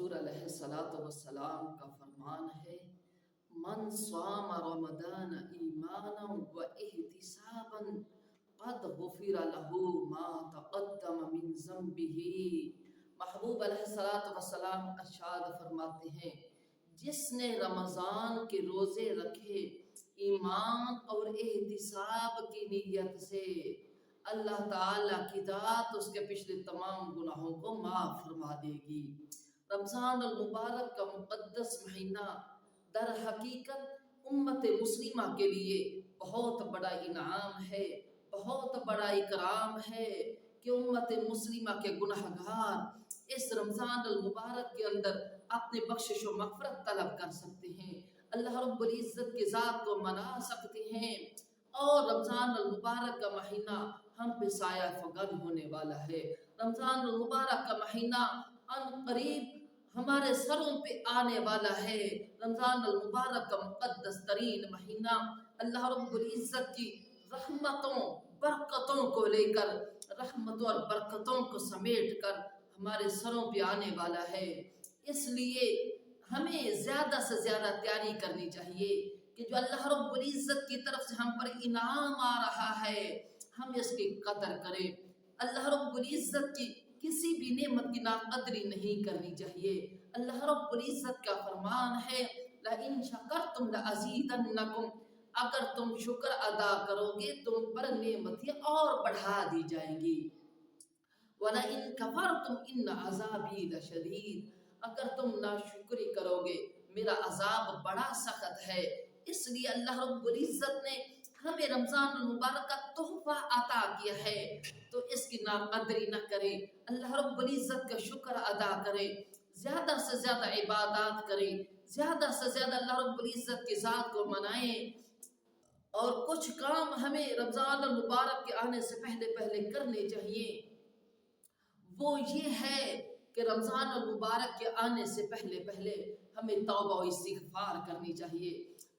حضور علیہ الصلوۃ والسلام کا فرمان ہے، من صام رمضان ایمانا و احتسابا قد غفر له ما تقدم من ذنبه۔ محبوب علیہ الصلوۃ والسلام ارشاد فرماتے ہیں، جس نے رمضان کے روزے رکھے ایمان اور احتساب کی نیت سے، اللہ تعالیٰ کی ذات اس کے پچھلے تمام گناہوں کو معاف فرما دے گی۔ رمضان المبارک کا مقدس مہینہ در حقیقت امت مسلمہ کے لیے بہت بڑا انعام ہے، بہت بڑا اکرام ہے کہ امت مسلمہ کے گناہگار اس رمضان المبارک کے اندر اپنے بخشش و مغفرت طلب کر سکتے ہیں، اللہ رب العزت کی ذات کو منا سکتے ہیں، اور رمضان المبارک کا مہینہ ہم پہ سایہ فگن ہونے والا ہے۔ رمضان المبارک کا مہینہ ان قریب ہمارے سروں پہ آنے والا ہے۔ رمضان المبارک کا مقدس ترین مہینہ اللہ رب العزت کی رحمتوں برکتوں کو لے کر، رحمتوں اور برکتوں کو سمیٹ کر ہمارے سروں پہ آنے والا ہے۔ اس لیے ہمیں زیادہ سے زیادہ تیاری کرنی چاہیے کہ جو اللہ رب العزت کی طرف سے ہم پر انعام آ رہا ہے ہم اس کی قدر کریں۔ اللہ رب العزت کی کسی بھی نعمت کی ناقدری نہیں کرنی چاہیے۔ اللہ رب العزت کا فرمان ہے، لَإِن شَكَرْتُمْ لَأَزِيدَنَّكُمْ، اگر تم شکر ادا کرو گے تم پر نعمتیں اور بڑھا دی جائیں گی۔ وَلَئِن كَفَرْتُمْ إِنَّ عَذَابِي لَشَدِيدٌ، اگر تم ناشکری کرو گے میرا عذاب بڑا سخت ہے۔ اس لیے اللہ رب العزت نے ہمیں رمضان المبارک کا تحفہ عطا کیا ہے تو اس کی ناقدری نہ کریں، اللہ رب العزت کا شکر ادا کریں، زیادہ سے زیادہ عبادات کریں، زیادہ سے زیادہ اللہ رب العزت کی ذات کو منائیں۔ اور کچھ کام ہمیں رمضان المبارک کے آنے سے پہلے پہلے کرنے چاہیے، وہ یہ ہے کہ رمضان المبارک کے آنے سے پہلے پہلے ہمیں توبہ و استغفار کرنی چاہیے،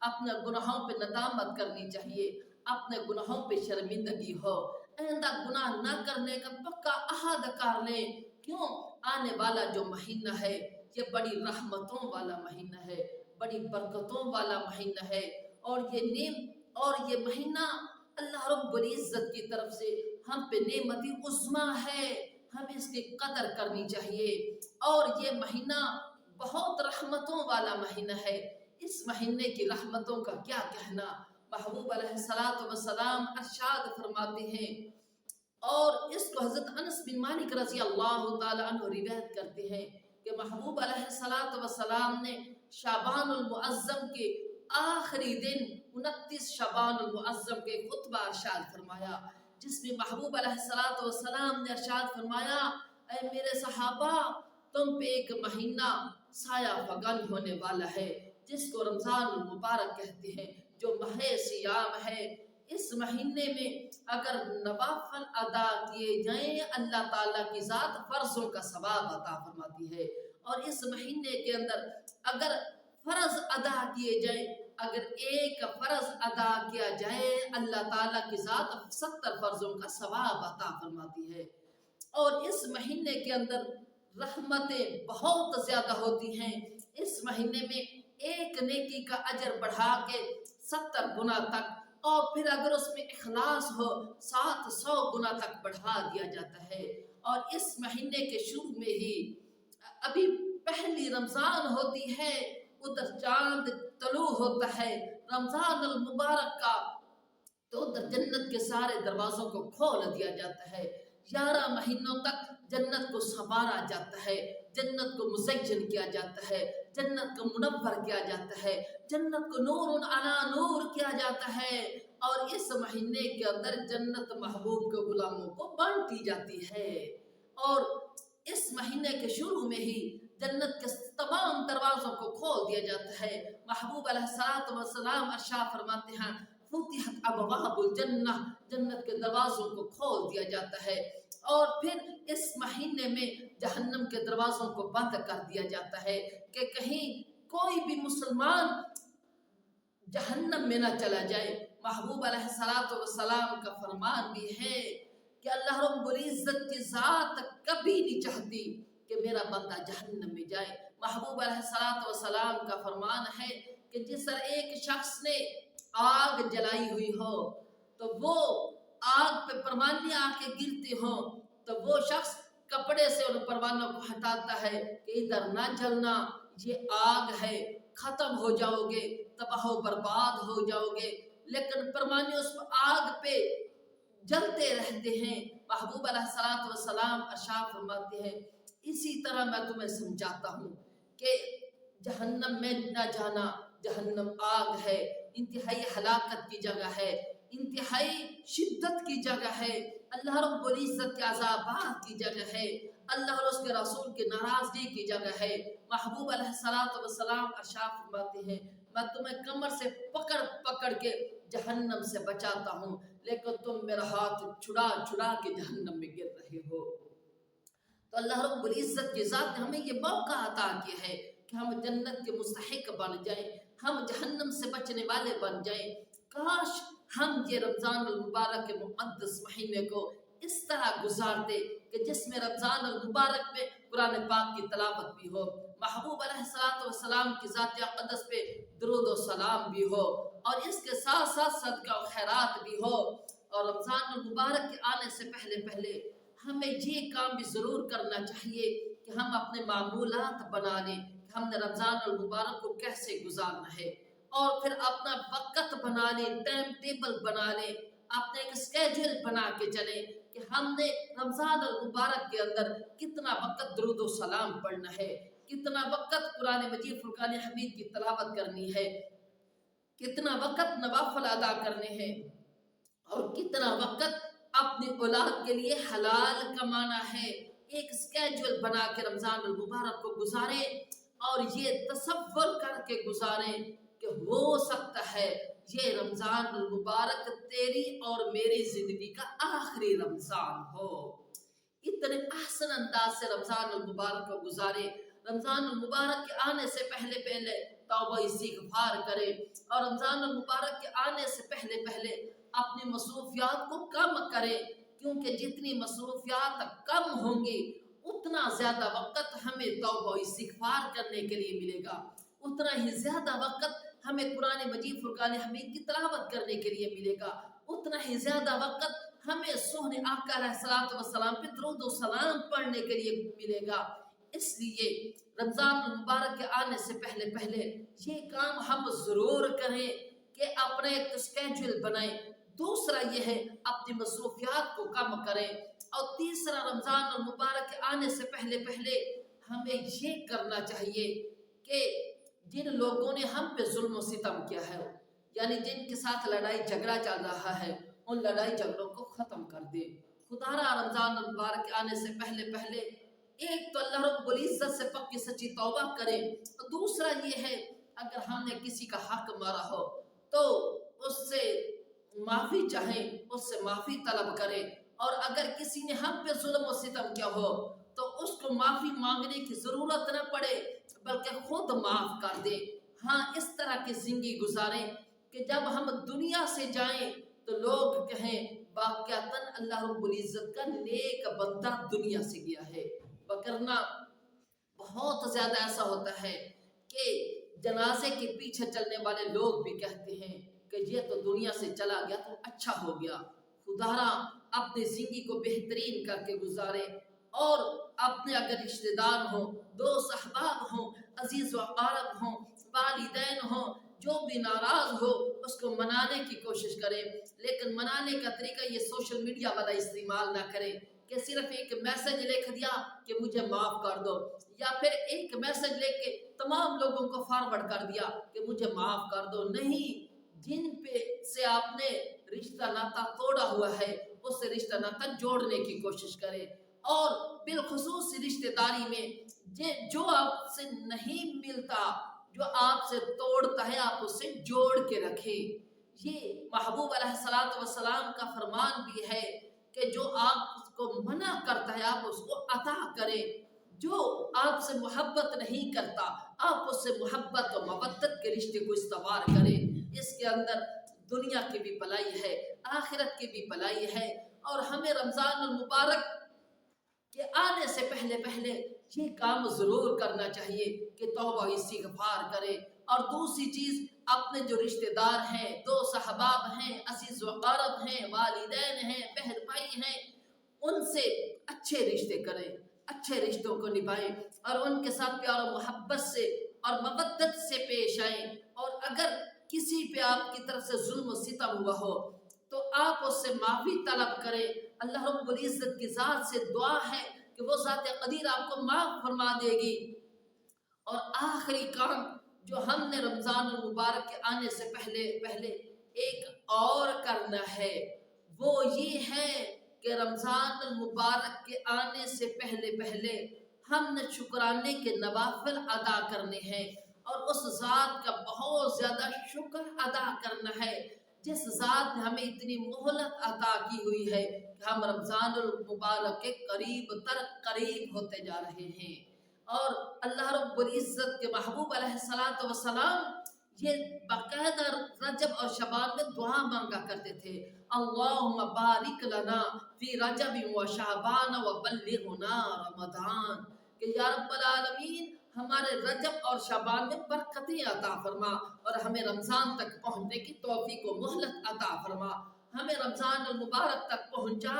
اپنے گناہوں پہ ندامت کرنی چاہیے، اپنے گناہوں پہ شرمندگی ہو، آئندہ گناہ نہ کرنے کا پکا عہد کر لیں۔ کیوں؟ آنے والا جو مہینہ ہے یہ بڑی رحمتوں والا مہینہ ہے، بڑی برکتوں والا مہینہ ہے، اور یہ مہینہ اللہ رب العزت کی طرف سے ہم پہ نعمت عظمیٰ ہے، ہمیں اس کی قدر کرنی چاہیے۔ اور یہ مہینہ بہت رحمتوں والا مہینہ ہے، اس مہینے کی رحمتوں کا کیا کہنا۔ محبوب علیہ الصلوۃ والسلام ارشاد فرماتے ہیں، اور اس کو حضرت انس بن مالک رضی اللہ تعالی عنہ روایت کرتے ہیں کہ محبوب علیہ الصلوۃ والسلام نے شعبان المعظم کے آخری دن 29 شعبان المعظم کے خطبہ ارشاد فرمایا، جس میں محبوب علیہ الصلوۃ والسلام نے ارشاد فرمایا، اے میرے صحابہ تم پہ ایک مہینہ سایہ فگن ہونے والا ہے جس کو رمضان المبارک کہتے ہیں، جو ماہ صیام ہے۔ اس مہینے میں اگر نوافل ادا کیے جائیں اللہ تعالیٰ کی ذات فرضوں کا ثواب عطا فرماتی ہے، اور اس مہینے کے اندر اگر فرض ادا کیے جائیں، اگر ایک فرض ادا کیا جائے اللہ تعالیٰ کی ذات 70 فرضوں کا ثواب عطا فرماتی ہے۔ اور اس مہینے کے اندر رحمتیں بہت زیادہ ہوتی ہیں، اس مہینے میں ایک نیکی کا اجر بڑھا کے 70 گنا تک، اور پھر اگر اس میں اخلاص ہو 700 گنا تک بڑھا دیا جاتا ہے۔ اور اس مہینے کے شروع میں ہی ابھی پہلی رمضان ہوتی ہے، ادھر چاند طلوع ہوتا ہے رمضان المبارک کا، تو ادھر جنت کے سارے دروازوں کو کھول دیا جاتا ہے، 11 مہینوں تک جنت کو سنوارا جاتا ہے، جنت کو مزین کیا جاتا ہے، جنت کو منور کیا جاتا ہے، جنت کو نور علی نور کیا جاتا ہے، اور اس مہینے کے اندر جنت محبوب کے غلاموں کو بانٹی جاتی ہے۔ اور اس مہینے کے شروع میں ہی جنت کے تمام دروازوں کو کھول دیا جاتا ہے۔ محبوب علیہ الصلوۃ والسلام ارشاد فرماتے ہیں، فتحت ابواب الجنہ، جنت کے دروازوں کو کھول دیا جاتا ہے، اور پھر اس مہینے میں جہنم کے دروازوں کو بند کر دیا جاتا ہے کہ کہیں کوئی بھی مسلمان جہنم میں نہ چلا جائے۔ محبوب علیہ الصلوۃ والسلام کا فرمان بھی ہے کہ اللہ رب العزت کی ذات کبھی نہیں چاہتی کہ میرا بندہ جہنم میں جائے۔ محبوب علیہ الصلوۃ والسلام کا فرمان ہے کہ جس طرح ایک شخص نے آگ جلائی ہوئی ہو تو وہ آگ پہ پروانے آ کے گرتے ہوں تو وہ شخص کپڑے سے ان پروانوں کو ہٹاتا ہے کہ ادھر نہ جلنا، یہ آگ ہے، ختم ہو جاؤ گے، تباہ و برباد ہو جاؤ گے، لیکن پروانے اس آگ پہ جلتے رہتے ہیں۔ محبوب علیہ الصلوۃ والسلام ارشاد فرماتے ہیں اسی طرح میں تمہیں سمجھاتا ہوں کہ جہنم میں نہ جانا، جہنم آگ ہے، انتہائی ہلاکت کی جگہ ہے، انتہائی شدت کی جگہ ہے، اللہ رب العزت کے عذابات کی جگہ ہے، اللہ اور اس کے رسول کی ناراضگی کی جگہ ہے۔ محبوب علیہ الصلوۃ والسلام ارشاد فرماتے ہیں میں تمہیں کمر سے پکڑ پکڑ کے جہنم سے بچاتا ہوں، لیکن تم میرا ہاتھ چھڑا چھڑا کے جہنم میں گر رہے ہو۔ تو اللہ رب العزت کی ذات نے ہمیں یہ موقع عطا کیا ہے کہ ہم جنت کے مستحق بن جائیں، ہم جہنم سے بچنے والے بن جائیں۔ کاش ہم یہ رمضان المبارک کے مقدس مہینے کو اس طرح گزارتے کہ جس میں رمضان المبارک میں قرآن پاک کی تلاوت بھی ہو، محبوب علیہ الصلوۃ والسلام کی ذات اقدس پہ درود و سلام بھی ہو، اور اس کے ساتھ ساتھ صدقہ و خیرات بھی ہو۔ اور رمضان المبارک کے آنے سے پہلے پہلے ہمیں یہ کام بھی ضرور کرنا چاہیے کہ ہم اپنے معمولات بنا لیں کہ ہم نے رمضان المبارک کو کیسے گزارنا ہے، اور پھر اپنا وقت بنا لیں، ٹائم ٹیبل بنا لیں، اپنے ایک اسکیجول بنا کے چلیں کہ ہم نے رمضان المبارک کے اندر کتنا وقت درود و سلام پڑھنا ہے، کتنا وقت قرآن مجید فرقان حمید کی تلاوت کرنی ہے، کتنا وقت نوافل ادا کرنے ہیں، اور کتنا وقت اپنی اولاد کے لیے حلال کمانا ہے۔ ایک اسکیجول بنا کے رمضان المبارک کو گزاریں، اور یہ تصور کر کے گزاریں کہ ہو سکتا ہے یہ رمضان المبارک تیری اور میری زندگی کا آخری رمضان ہو۔ اتنے احسن انداز سے رمضان المبارک کو گزارے، رمضان المبارک کے آنے سے پہلے پہلے توبہ استغفار کرے، اور رمضان المبارک کے آنے سے پہلے پہلے اپنی مصروفیات کو کم کرے، کیونکہ جتنی مصروفیات کم ہوں گی اتنا زیادہ وقت ہمیں توبہ استغفار کرنے کے لیے ملے گا، اتنا ہی زیادہ وقت ہمیں قرآن مجید فرقان حمید کی تلاوت کرنے کے لیے ملے گا، اتنا ہی زیادہ وقت ہمیں سونے آقا علیہ الصلوۃ والسلام پہ درود و سلام پڑھنے کے لیے ملے گا۔ اس لیے رمضان المبارک کے آنے سے پہلے پہلے یہ کام ہم ضرور کریں کہ اپنا ایک اسکیجول بنائیں۔ دوسرا یہ ہے اپنی مصروفیات کو کم کریں، اور تیسرا رمضان المبارک کے آنے سے پہلے پہلے ہمیں یہ کرنا چاہیے کہ جن لوگوں نے ہم پہ ظلم و ستم کیا ہے، یعنی جن کے ساتھ لڑائی جھگڑا چل رہا ہے، ان لڑائی جھگڑوں کو ختم کر دے۔ خدا را رمضان المبارک کے آنے سے پہلے پہلے ایک تو اللہ رب العزت سے پکی سچی توبہ کریں، اور دوسرا یہ ہے اگر ہم نے کسی کا حق مارا ہو تو اس سے معافی چاہیں، اس سے معافی طلب کریں، اور اگر کسی نے ہم پہ ظلم و ستم کیا ہو تو اس کو معافی مانگنے کی ضرورت نہ پڑے بلکہ خود معاف کر دے۔ ہاں اس طرح کی زندگی گزاریں کہ جب ہم دنیا سے جائیں تو لوگ کہیں واقعتاً اللہ رب العزت کا نیک بندہ دنیا سے گیا ہے، وگرنہ بہت زیادہ ایسا ہوتا ہے کہ جنازے کے پیچھے چلنے والے لوگ بھی کہتے ہیں کہ یہ تو دنیا سے چلا گیا تو اچھا ہو گیا۔ خدا را اپنی زندگی کو بہترین کر کے گزارے، اور اپنے اگر رشتہ دار ہوں، دوست احباب ہوں، عزیز و اقارب ہوں، والدین ہوں، جو بھی ناراض ہو اس کو منانے کی کوشش کریں، لیکن منانے کا طریقہ یہ سوشل میڈیا والا استعمال نہ کریں کہ صرف ایک میسج لکھ دیا کہ مجھے معاف کر دو، یا پھر ایک میسج لے کے تمام لوگوں کو فارورڈ کر دیا کہ مجھے معاف کر دو۔ نہیں، جن پہ سے آپ نے رشتہ ناتا توڑا ہوا ہے اس سے رشتہ ناتا جوڑنے کی کوشش کریں، اور بالخصوص رشتہ داری میں جو آپ سے نہیں ملتا، جو آپ سے توڑتا ہے، آپ اس سے جوڑ کے رکھیں۔ یہ محبوب علیہ الصلوۃ والسلام کا فرمان بھی ہے کہ جو آپ کو منع کرتا ہے آپ اس کو عطا کریں، جو آپ سے محبت نہیں کرتا آپ اس سے محبت و مودت کے رشتے کو استوار کریں۔ اس کے اندر دنیا کی بھی بھلائی ہے، آخرت کی بھی بھلائی ہے، اور ہمیں رمضان المبارک کے آنے سے پہلے پہلے یہ کام ضرور کرنا چاہیے کہ توبہ استغفار کرے۔ اور دوسری چیز، اپنے جو رشتہ دار ہیں، دوست احباب ہیں، عزیز و اقارب ہیں، والدین ہیں، بہن بھائی ہیں، ان سے اچھے رشتے کریں، اچھے رشتوں کو نبھائیں اور ان کے ساتھ پیار و محبت سے اور مودت سے پیش آئیں۔ اور اگر کسی پہ آپ کی طرف سے ظلم و ستم ہوا ہو تو آپ اس سے معافی طلب کریں۔ اللہ رب العزت کی ذات سے دعا ہے کہ وہ ذات قدیر آپ کو معاف فرما دے گی۔ اور آخری کام جو ہم نے رمضان المبارک کے آنے سے پہلے ایک اور کرنا ہے، وہ یہ ہے کہ رمضان المبارک کے آنے سے پہلے ہم نے شکرانے کے نوافل ادا کرنے ہیں، اور اس ذات کا بہت زیادہ شکر ادا کرنا ہے جس ذات نے ہمیں اتنی مہلت عطا کی ہوئی ہے کہ ہم رمضان المبارک کے قریب تر قریب ہوتے جا رہے ہیں۔ اور اللہ رب العزت کے محبوب علیہ السلام یہ باقاعدہ رجب اور شعبان میں دعا مانگا کرتے تھے، اللہم بارک لنا فی رجب و شعبان و بلغنا رمضان، کہ یا رب العالمین ہمارے رجب اور شعبان میں برکتیں عطا فرما اور ہمیں رمضان تک پہنچنے کی توفیق و مہلت عطا فرما، ہمیں رمضان المبارک تک پہنچا۔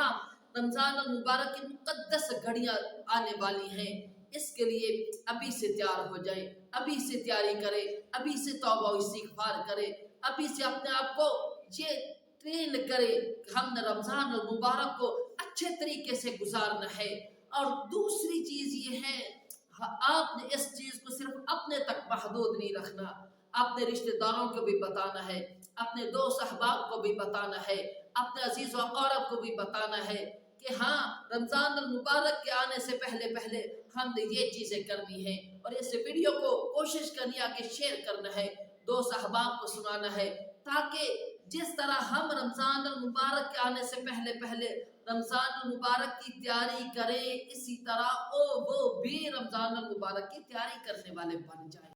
رمضان المبارک کی مقدس گھڑیاں آنے والی ہیں، اس کے لیے ابھی سے تیار ہو جائے، ابھی سے تیاری کرے، ابھی سے توبہ و استغفار کرے، ابھی سے اپنے آپ کو یہ ٹرین کرے کہ ہم نے رمضان المبارک کو اچھے طریقے سے گزارنا ہے۔ اور دوسری چیز یہ ہے، آپ نے اس چیز کو صرف اپنے تک محدود نہیں رکھنا، اپنے رشتہ داروں کو بھی بتانا ہے، اپنے دوست احباب کو بھی بتانا ہے، اپنے عزیز و اقارب کو بھی بتانا ہے کہ ہاں رمضان المبارک کے آنے سے پہلے ہم نے یہ چیزیں کرنی ہیں۔ اور اس ویڈیو کو کوشش کرنی ہے کہ شیئر کرنا ہے، دوست احباب کو سنانا ہے، تاکہ جس طرح ہم رمضان المبارک کے آنے سے پہلے رمضان المبارک کی تیاری کریں، اسی طرح وہ بھی رمضان المبارک کی تیاری کرنے والے بن جائیں۔